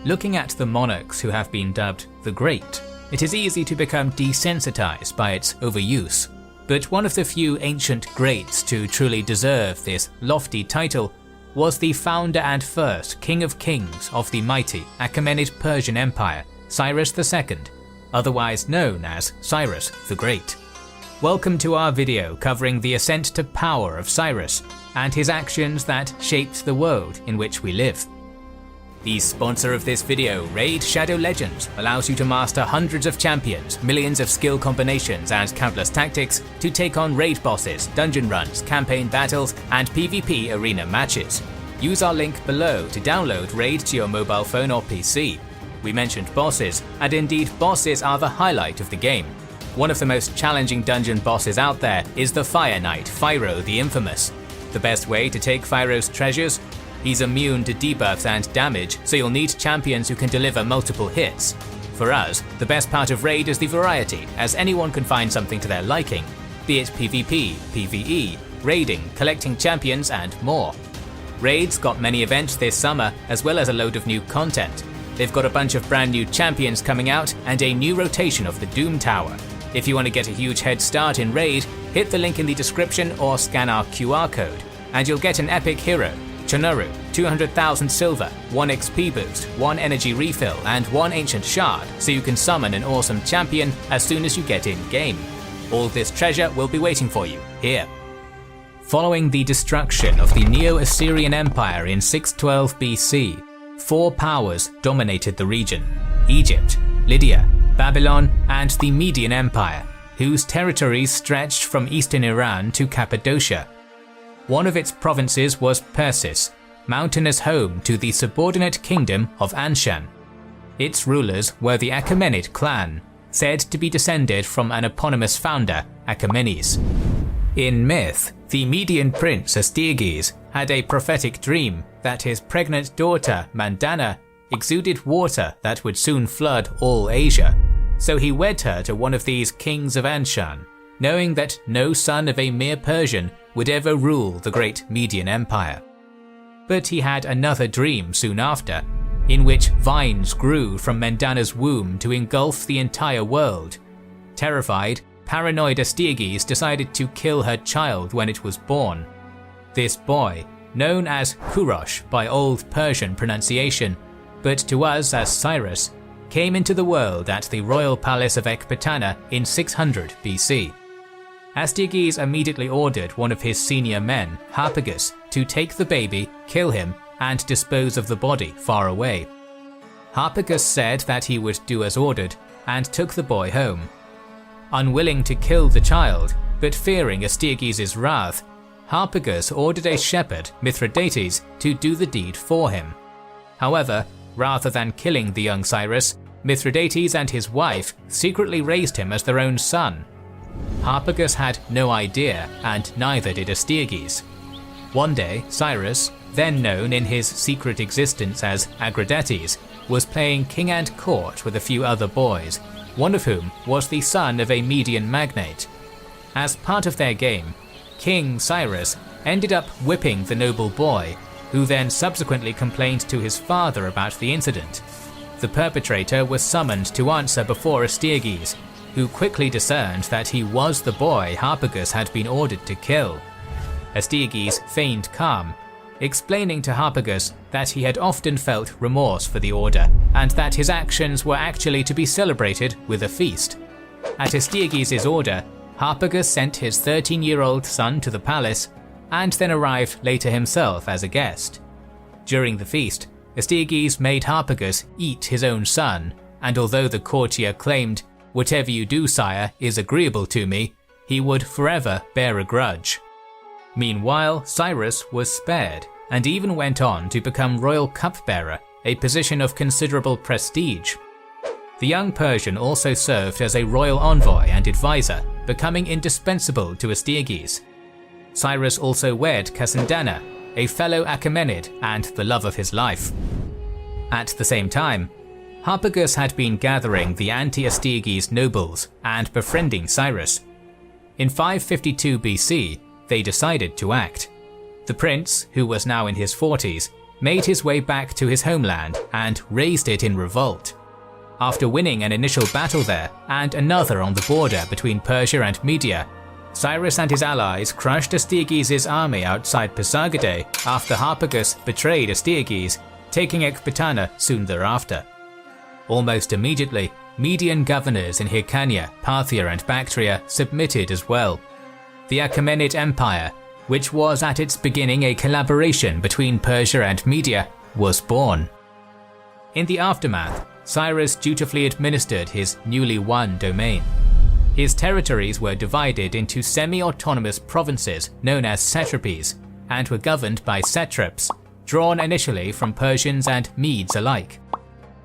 Looking at the monarchs who have been dubbed the Great, it is easy to become desensitized by its overuse. But one of the few ancient greats to truly deserve this lofty title was the founder and first King of Kings of the mighty Achaemenid Persian Empire, Cyrus II, otherwise known as Cyrus the Great. Welcome to our video covering the ascent to power of Cyrus and his actions that shaped the world in which we live. The sponsor of this video, Raid Shadow Legends, allows you to master hundreds of champions, millions of skill combinations and countless tactics to take on raid bosses, dungeon runs, campaign battles and PvP arena matches. Use our link below to download Raid to your mobile phone or PC. We mentioned bosses, and indeed bosses are the highlight of the game. One of the most challenging dungeon bosses out there is the Fire Knight, Fyro the Infamous. The best way to take Fyro's treasures? He's immune to debuffs and damage, so you'll need champions who can deliver multiple hits. For us, the best part of Raid is the variety, as anyone can find something to their liking, be it PvP, PvE, raiding, collecting champions and more. Raid's got many events this summer, as well as a load of new content. They've got a bunch of brand new champions coming out and a new rotation of the Doom Tower. If you want to get a huge head start in Raid, hit the link in the description or scan our QR code, and you'll get an epic hero, Chonoru, 200,000 silver, 1 XP boost, 1 energy refill and 1 ancient shard, so you can summon an awesome champion as soon as you get in game. All this treasure will be waiting for you here. Following the destruction of the Neo-Assyrian Empire in 612 BC, 4 powers dominated the region: Egypt, Lydia, Babylon and the Median Empire, whose territories stretched from eastern Iran to Cappadocia. One of its provinces was Persis, mountainous home to the subordinate kingdom of Anshan. Its rulers were the Achaemenid clan, said to be descended from an eponymous founder, Achaemenes. In myth, the Median prince Astyages had a prophetic dream that his pregnant daughter, Mandana, exuded water that would soon flood all Asia, so he wed her to one of these kings of Anshan, knowing that no son of a mere Persian would ever rule the great Median Empire. But he had another dream soon after, in which vines grew from Mandana's womb to engulf the entire world. Terrified, paranoid Astyages decided to kill her child when it was born. This boy, known as Kurosh by Old Persian pronunciation, but to us as Cyrus, came into the world at the royal palace of Ecbatana in 600 BC. Astyages immediately ordered one of his senior men, Harpagus, to take the baby, kill him, and dispose of the body far away. Harpagus said that he would do as ordered, and took the boy home. Unwilling to kill the child, but fearing Astyages' wrath, Harpagus ordered a shepherd, Mithridates, to do the deed for him. However, rather than killing the young Cyrus, Mithridates and his wife secretly raised him as their own son. Harpagus had no idea, and neither did Astyages. One day, Cyrus, then known in his secret existence as Agradates, was playing king and court with a few other boys, one of whom was the son of a Median magnate. As part of their game, King Cyrus ended up whipping the noble boy, who then subsequently complained to his father about the incident. The perpetrator was summoned to answer before Astyages, who quickly discerned that he was the boy Harpagus had been ordered to kill. Astyages feigned calm, explaining to Harpagus that he had often felt remorse for the order, and that his actions were actually to be celebrated with a feast. At Astyages' order, Harpagus sent his 13-year-old son to the palace, and then arrived later himself as a guest. During the feast, Astyages made Harpagus eat his own son, and although the courtier claimed, "Whatever you do, sire, is agreeable to me," he would forever bear a grudge. Meanwhile, Cyrus was spared, and even went on to become royal cupbearer, a position of considerable prestige. The young Persian also served as a royal envoy and advisor, becoming indispensable to Astyages. Cyrus also wed Casandana, a fellow Achaemenid and the love of his life. At the same time, Harpagus had been gathering the anti-Astyages nobles and befriending Cyrus. In 552 BC, they decided to act. The prince, who was now in his 40s, made his way back to his homeland and razed it in revolt. After winning an initial battle there and another on the border between Persia and Media, Cyrus and his allies crushed Astyages' army outside Pasargadae after Harpagus betrayed Astyages, taking Ecbatana soon thereafter. Almost immediately, Median governors in Hyrcania, Parthia and Bactria submitted as well. The Achaemenid Empire, which was at its beginning a collaboration between Persia and Media, was born. In the aftermath, Cyrus dutifully administered his newly won domain. His territories were divided into semi-autonomous provinces known as satrapies, and were governed by satraps, drawn initially from Persians and Medes alike.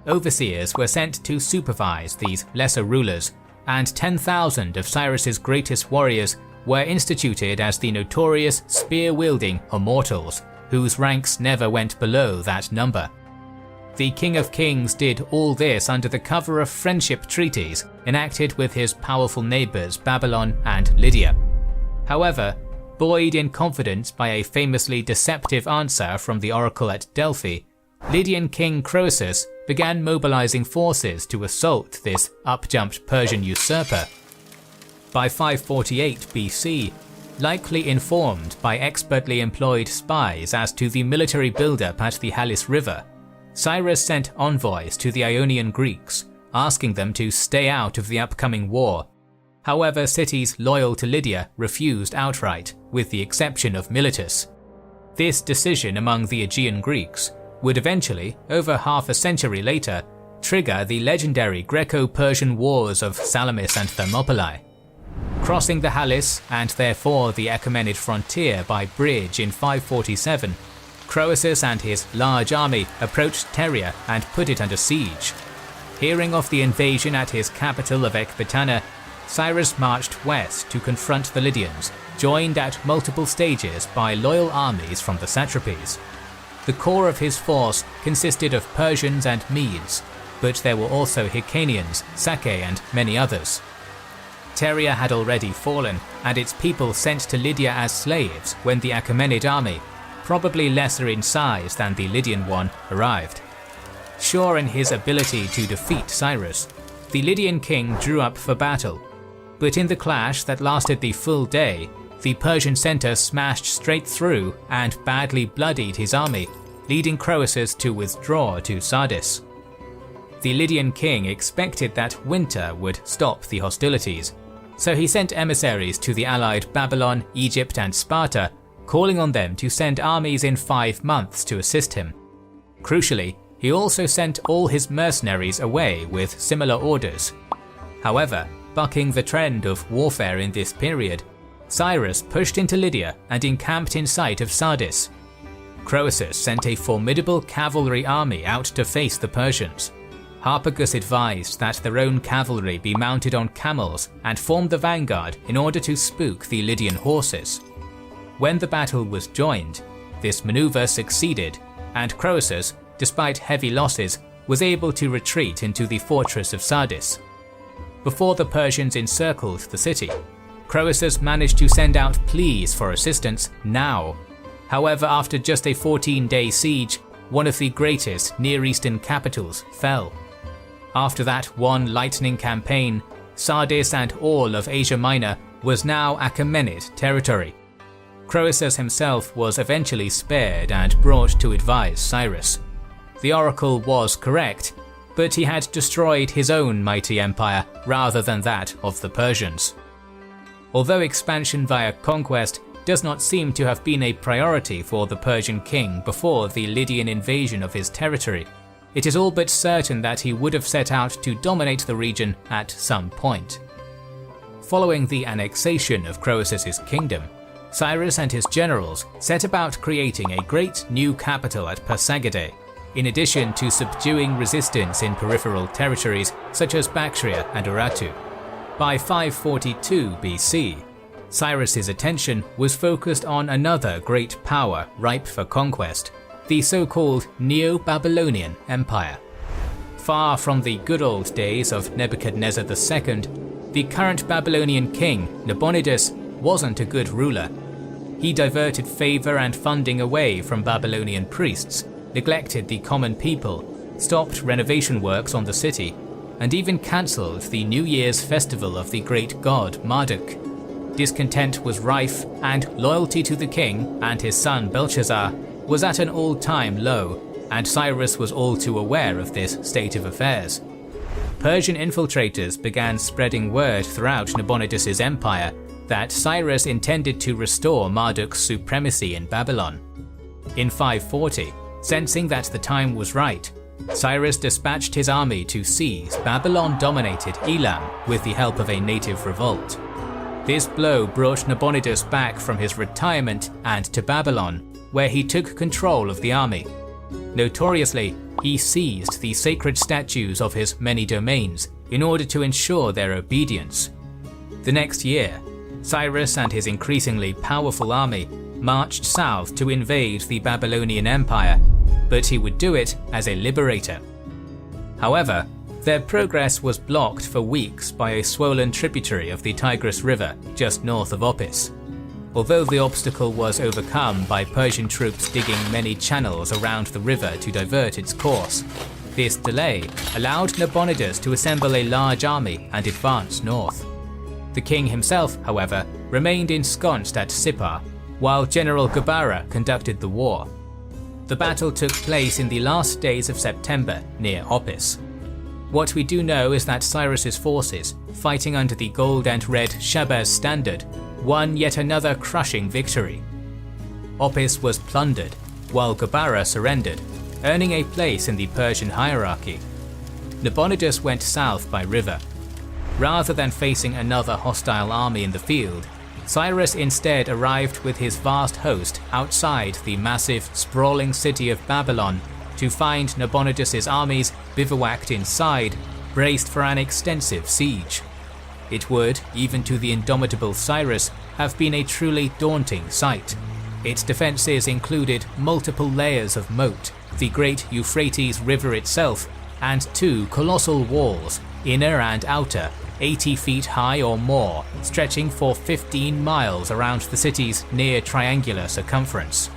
Overseers were sent to supervise these lesser rulers, and 10,000 of Cyrus's greatest warriors were instituted as the notorious spear-wielding immortals, whose ranks never went below that number. The King of Kings did all this under the cover of friendship treaties enacted with his powerful neighbours Babylon and Lydia. However, buoyed in confidence by a famously deceptive answer from the oracle at Delphi, Lydian King Croesus began mobilizing forces to assault this up-jumped Persian usurper. By 548 BC, likely informed by expertly employed spies as to the military buildup at the Halys River, Cyrus sent envoys to the Ionian Greeks, asking them to stay out of the upcoming war. However, cities loyal to Lydia refused outright, with the exception of Miletus. This decision among the Aegean Greeks would eventually, over half a century later, trigger the legendary Greco-Persian Wars of Salamis and Thermopylae. Crossing the Halys, and therefore the Achaemenid frontier by bridge in 547, Croesus and his large army approached Pteria and put it under siege. Hearing of the invasion at his capital of Ecbatana, Cyrus marched west to confront the Lydians, joined at multiple stages by loyal armies from the satrapies. The core of his force consisted of Persians and Medes, but there were also Hyrcanians, Sacae and many others. Pteria had already fallen, and its people sent to Lydia as slaves when the Achaemenid army, probably lesser in size than the Lydian one, arrived. Sure in his ability to defeat Cyrus, the Lydian king drew up for battle, but in the clash that lasted the full day, the Persian center smashed straight through and badly bloodied his army, leading Croesus to withdraw to Sardis. The Lydian king expected that winter would stop the hostilities, so he sent emissaries to the allied Babylon, Egypt and Sparta, calling on them to send armies in 5 months to assist him. Crucially, he also sent all his mercenaries away with similar orders. However, bucking the trend of warfare in this period, Cyrus pushed into Lydia and encamped in sight of Sardis. Croesus sent a formidable cavalry army out to face the Persians. Harpagus advised that their own cavalry be mounted on camels and form the vanguard in order to spook the Lydian horses. When the battle was joined, this maneuver succeeded, and Croesus, despite heavy losses, was able to retreat into the fortress of Sardis. Before the Persians encircled the city, Croesus managed to send out pleas for assistance now. However, after just a 14-day siege, one of the greatest Near Eastern capitals fell. After that one lightning campaign, Sardis and all of Asia Minor was now Achaemenid territory. Croesus himself was eventually spared and brought to advise Cyrus. The oracle was correct, but he had destroyed his own mighty empire rather than that of the Persians. Although expansion via conquest does not seem to have been a priority for the Persian king before the Lydian invasion of his territory, it is all but certain that he would have set out to dominate the region at some point. Following the annexation of Croesus' kingdom, Cyrus and his generals set about creating a great new capital at Pasargadae, in addition to subduing resistance in peripheral territories such as Bactria and Urartu. By 542 BC, Cyrus's attention was focused on another great power ripe for conquest, the so-called Neo-Babylonian Empire. Far from the good old days of Nebuchadnezzar II, the current Babylonian king, Nabonidus, wasn't a good ruler. He diverted favor and funding away from Babylonian priests, neglected the common people, stopped renovation works on the city, and even cancelled the New Year's festival of the great god Marduk. Discontent was rife, and loyalty to the king and his son Belshazzar was at an all-time low, and Cyrus was all too aware of this state of affairs. Persian infiltrators began spreading word throughout Nabonidus' empire that Cyrus intended to restore Marduk's supremacy in Babylon. In 540, sensing that the time was right, Cyrus dispatched his army to seize Babylon-dominated Elam with the help of a native revolt. This blow brought Nabonidus back from his retirement and to Babylon, where he took control of the army. Notoriously, he seized the sacred statues of his many domains in order to ensure their obedience. The next year, Cyrus and his increasingly powerful army marched south to invade the Babylonian Empire, but he would do it as a liberator. However, their progress was blocked for weeks by a swollen tributary of the Tigris River just north of Opis. Although the obstacle was overcome by Persian troops digging many channels around the river to divert its course, this delay allowed Nabonidus to assemble a large army and advance north. The king himself, however, remained ensconced at Sippar, while General Gabara conducted the war. The battle took place in the last days of September near Opis. What we do know is that Cyrus's forces, fighting under the gold and red Shabaz standard, won yet another crushing victory. Opis was plundered, while Gabara surrendered, earning a place in the Persian hierarchy. Nabonidus went south by river. Rather than facing another hostile army in the field, Cyrus instead arrived with his vast host outside the massive, sprawling city of Babylon to find Nabonidus' armies bivouacked inside, braced for an extensive siege. It would, even to the indomitable Cyrus, have been a truly daunting sight. Its defences included multiple layers of moat, the great Euphrates River itself, and two colossal walls, inner and outer, 80 feet high or more, stretching for 15 miles around the city's near triangular circumference.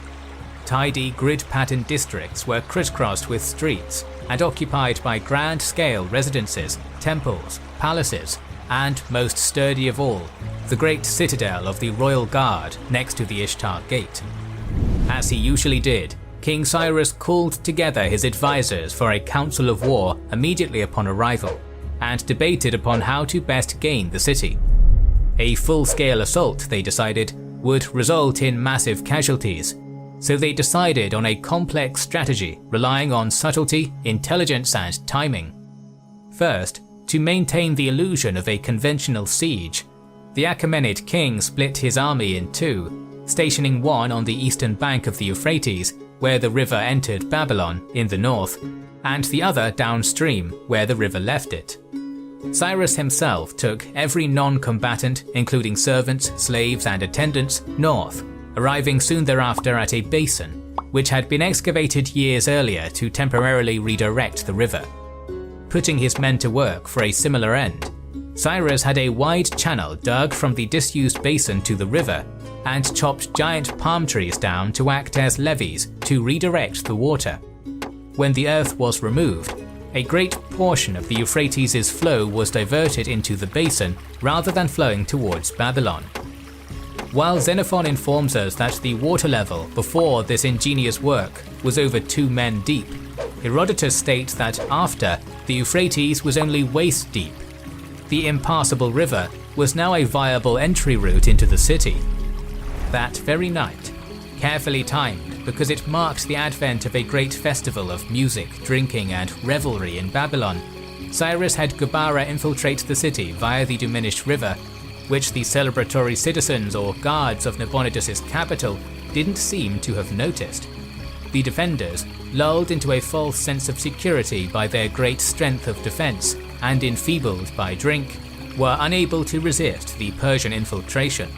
Tidy grid-patterned districts were crisscrossed with streets and occupied by grand-scale residences, temples, palaces, and, most sturdy of all, the great citadel of the Royal Guard next to the Ishtar Gate. As he usually did, King Cyrus called together his advisors for a council of war immediately upon arrival, and debated upon how to best gain the city. A full-scale assault, they decided, would result in massive casualties, so they decided on a complex strategy relying on subtlety, intelligence, and timing. First, to maintain the illusion of a conventional siege, the Achaemenid king split his army in two, stationing one on the eastern bank of the Euphrates, where the river entered Babylon in the north, and the other downstream, where the river left it. Cyrus himself took every non-combatant, including servants, slaves, and attendants, north, arriving soon thereafter at a basin, which had been excavated years earlier to temporarily redirect the river. Putting his men to work for a similar end, Cyrus had a wide channel dug from the disused basin to the river, and chopped giant palm trees down to act as levees to redirect the water. When the earth was removed, a great portion of the Euphrates' flow was diverted into the basin rather than flowing towards Babylon. While Xenophon informs us that the water level before this ingenious work was over 2 men deep, Herodotus states that after, the Euphrates was only waist deep. The impassable river was now a viable entry route into the city. That very night, carefully timed because it marked the advent of a great festival of music, drinking, and revelry in Babylon, Cyrus had Gabara infiltrate the city via the diminished river, which the celebratory citizens or guards of Nabonidus' capital didn't seem to have noticed. The defenders, lulled into a false sense of security by their great strength of defense and enfeebled by drink, were unable to resist the Persian infiltration.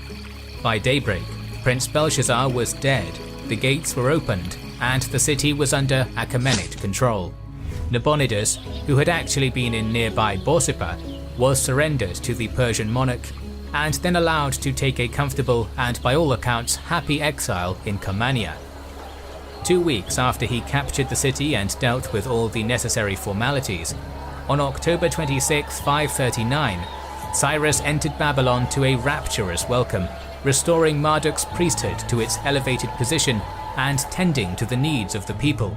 By daybreak, Prince Belshazzar was dead, the gates were opened, and the city was under Achaemenid control. Nabonidus, who had actually been in nearby Borsippa, was surrendered to the Persian monarch, and then allowed to take a comfortable and by all accounts happy exile in Camanea. 2 weeks after he captured the city and dealt with all the necessary formalities, on October 26, 539, Cyrus entered Babylon to a rapturous welcome, restoring Marduk's priesthood to its elevated position and tending to the needs of the people.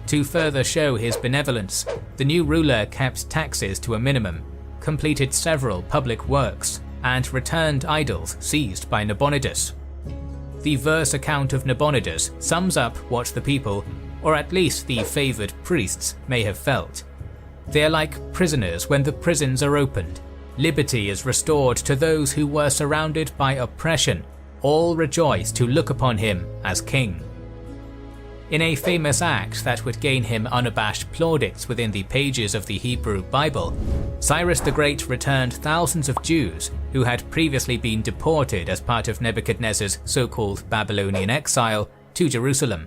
To further show his benevolence, the new ruler kept taxes to a minimum, completed several public works, and returned idols seized by Nabonidus. The verse account of Nabonidus sums up what the people, or at least the favoured priests, may have felt. They are like prisoners when the prisons are opened. Liberty is restored to those who were surrounded by oppression. All rejoice to look upon him as king. In a famous act that would gain him unabashed plaudits within the pages of the Hebrew Bible, Cyrus the Great returned thousands of Jews who had previously been deported as part of Nebuchadnezzar's so-called Babylonian exile to Jerusalem.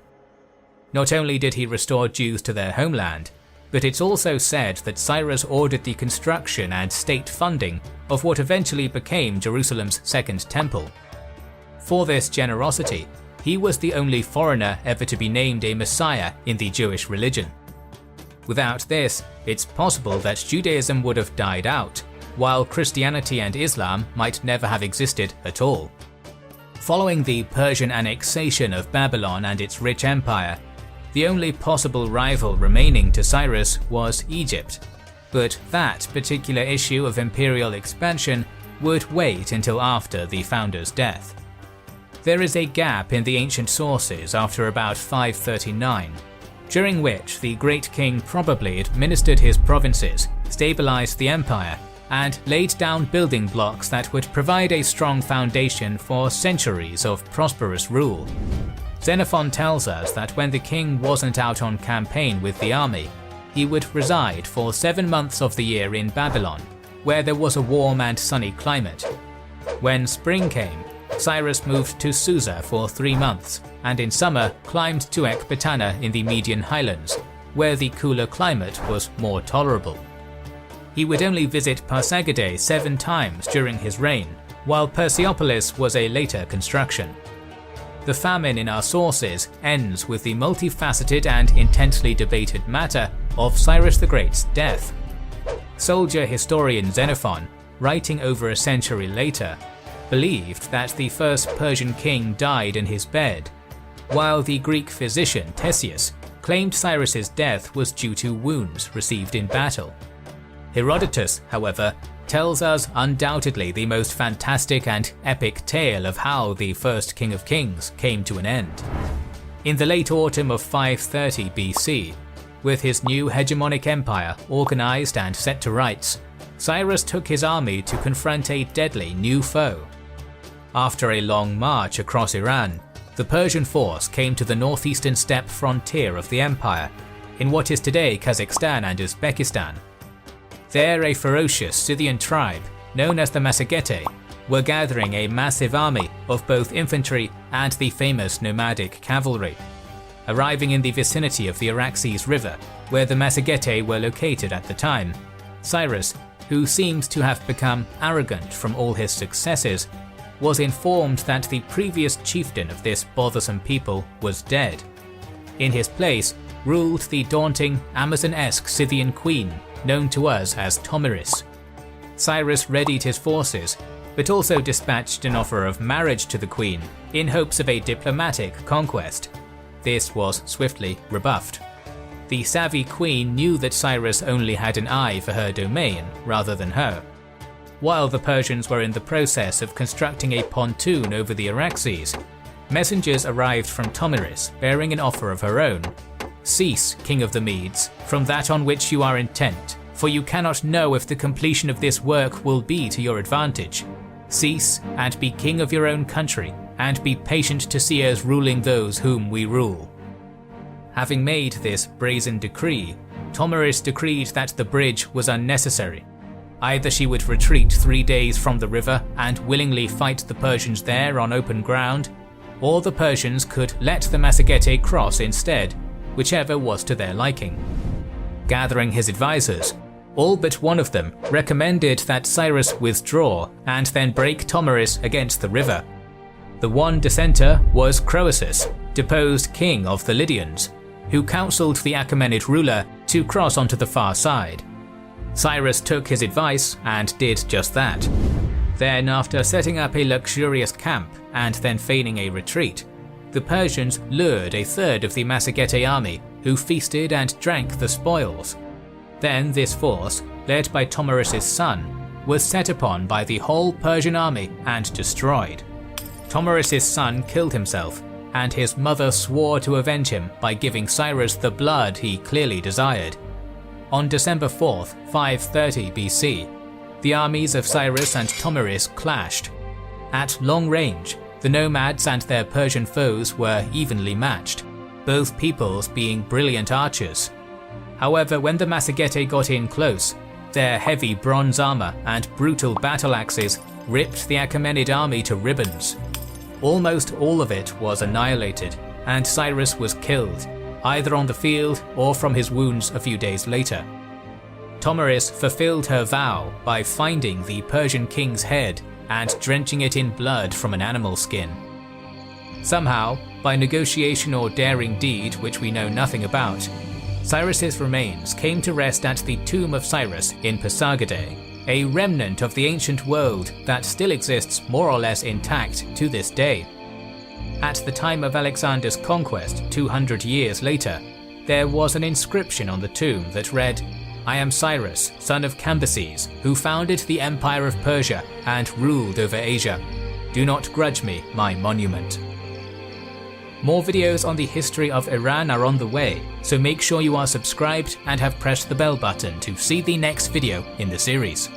Not only did he restore Jews to their homeland, but it's also said that Cyrus ordered the construction and state funding of what eventually became Jerusalem's Second Temple. For this generosity, he was the only foreigner ever to be named a Messiah in the Jewish religion. Without this, it's possible that Judaism would have died out, while Christianity and Islam might never have existed at all. Following the Persian annexation of Babylon and its rich empire, the only possible rival remaining to Cyrus was Egypt, but that particular issue of imperial expansion would wait until after the founder's death. There is a gap in the ancient sources after about 539, during which the great king probably administered his provinces, stabilized the empire, and laid down building blocks that would provide a strong foundation for centuries of prosperous rule. Xenophon tells us that when the king wasn't out on campaign with the army, he would reside for 7 months of the year in Babylon, where there was a warm and sunny climate. When spring came, Cyrus moved to Susa for 3 months, and in summer climbed to Ecbatana in the Median Highlands, where the cooler climate was more tolerable. He would only visit Pasargadae 7 times during his reign, while Persepolis was a later construction. The famine in our sources ends with the multifaceted and intensely debated matter of Cyrus the Great's death. Soldier historian Xenophon, writing over a century later, believed that the first Persian king died in his bed, while the Greek physician Ctesias claimed Cyrus's death was due to wounds received in battle. Herodotus, however, tells us undoubtedly the most fantastic and epic tale of how the first King of Kings came to an end. In the late autumn of 530 BC, with his new hegemonic empire organized and set to rights, Cyrus took his army to confront a deadly new foe. After a long march across Iran, the Persian force came to the northeastern steppe frontier of the empire, in what is today Kazakhstan and Uzbekistan. There, a ferocious Scythian tribe, known as the Massagetæ, were gathering a massive army of both infantry and the famous nomadic cavalry. Arriving in the vicinity of the Araxes River, where the Massagetæ were located at the time, Cyrus, who seemed to have become arrogant from all his successes, was informed that the previous chieftain of this bothersome people was dead. In his place ruled the daunting Amazon-esque Scythian queen, known to us as Tomiris. Cyrus readied his forces, but also dispatched an offer of marriage to the queen in hopes of a diplomatic conquest. This was swiftly rebuffed. The savvy queen knew that Cyrus only had an eye for her domain rather than her. While the Persians were in the process of constructing a pontoon over the Araxes, messengers arrived from Tomiris bearing an offer of her own. "Cease, King of the Medes, from that on which you are intent, for you cannot know if the completion of this work will be to your advantage. Cease, and be king of your own country, and be patient to see us ruling those whom we rule." Having made this brazen decree, Tomiris decreed that the bridge was unnecessary. Either she would retreat 3 days from the river and willingly fight the Persians there on open ground, or the Persians could let the Massagetæ cross instead, whichever was to their liking. Gathering his advisors, all but one of them recommended that Cyrus withdraw and then break Tomiris against the river. The one dissenter was Croesus, deposed king of the Lydians, who counseled the Achaemenid ruler to cross onto the far side. Cyrus took his advice and did just that. Then, after setting up a luxurious camp and then feigning a retreat, the Persians lured a third of the Massagetae army, who feasted and drank the spoils. Then this force, led by Tomarus' son, was set upon by the whole Persian army and destroyed. Tomarus' son killed himself, and his mother swore to avenge him by giving Cyrus the blood he clearly desired. On December 4th, 530 BC, the armies of Cyrus and Tomarus clashed. At long range, the nomads and their Persian foes were evenly matched, both peoples being brilliant archers. However, when the Massagetae got in close, their heavy bronze armor and brutal battle axes ripped the Achaemenid army to ribbons. Almost all of it was annihilated, and Cyrus was killed, either on the field or from his wounds a few days later. Tomarus fulfilled her vow by finding the Persian king's head and drenching it in blood from an animal skin. Somehow, by negotiation or daring deed which we know nothing about, Cyrus's remains came to rest at the tomb of Cyrus in Pasargadae, a remnant of the ancient world that still exists more or less intact to this day. At the time of Alexander's conquest 200 years later, there was an inscription on the tomb that read, "I am Cyrus, son of Cambyses, who founded the Empire of Persia and ruled over Asia. Do not grudge me my monument." More videos on the history of Iran are on the way, so make sure you are subscribed and have pressed the bell button to see the next video in the series.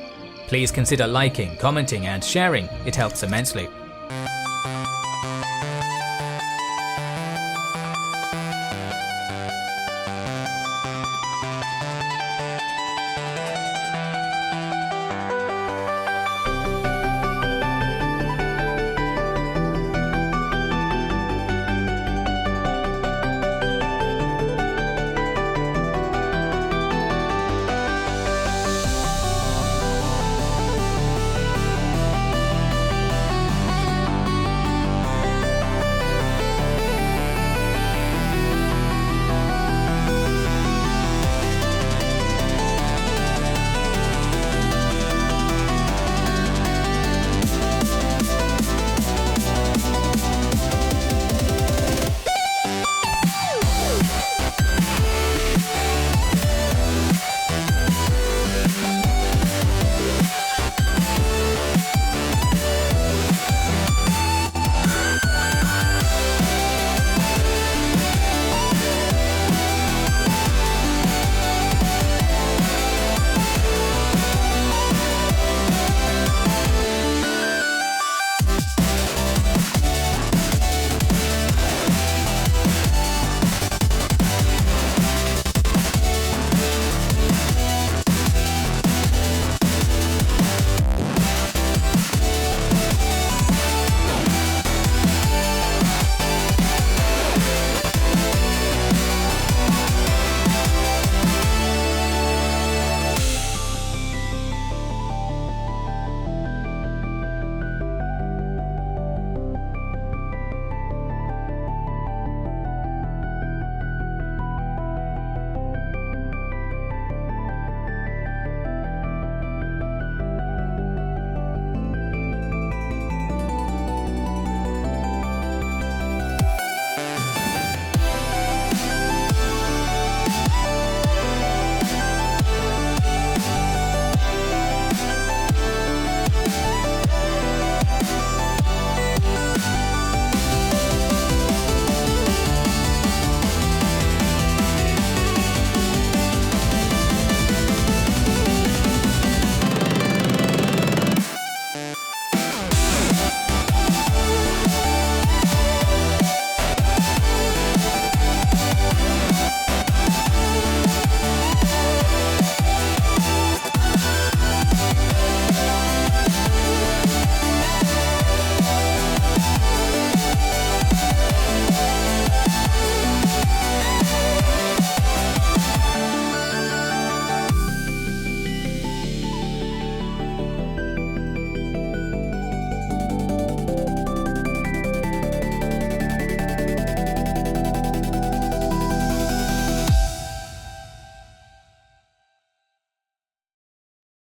Please consider liking, commenting and sharing, it helps immensely.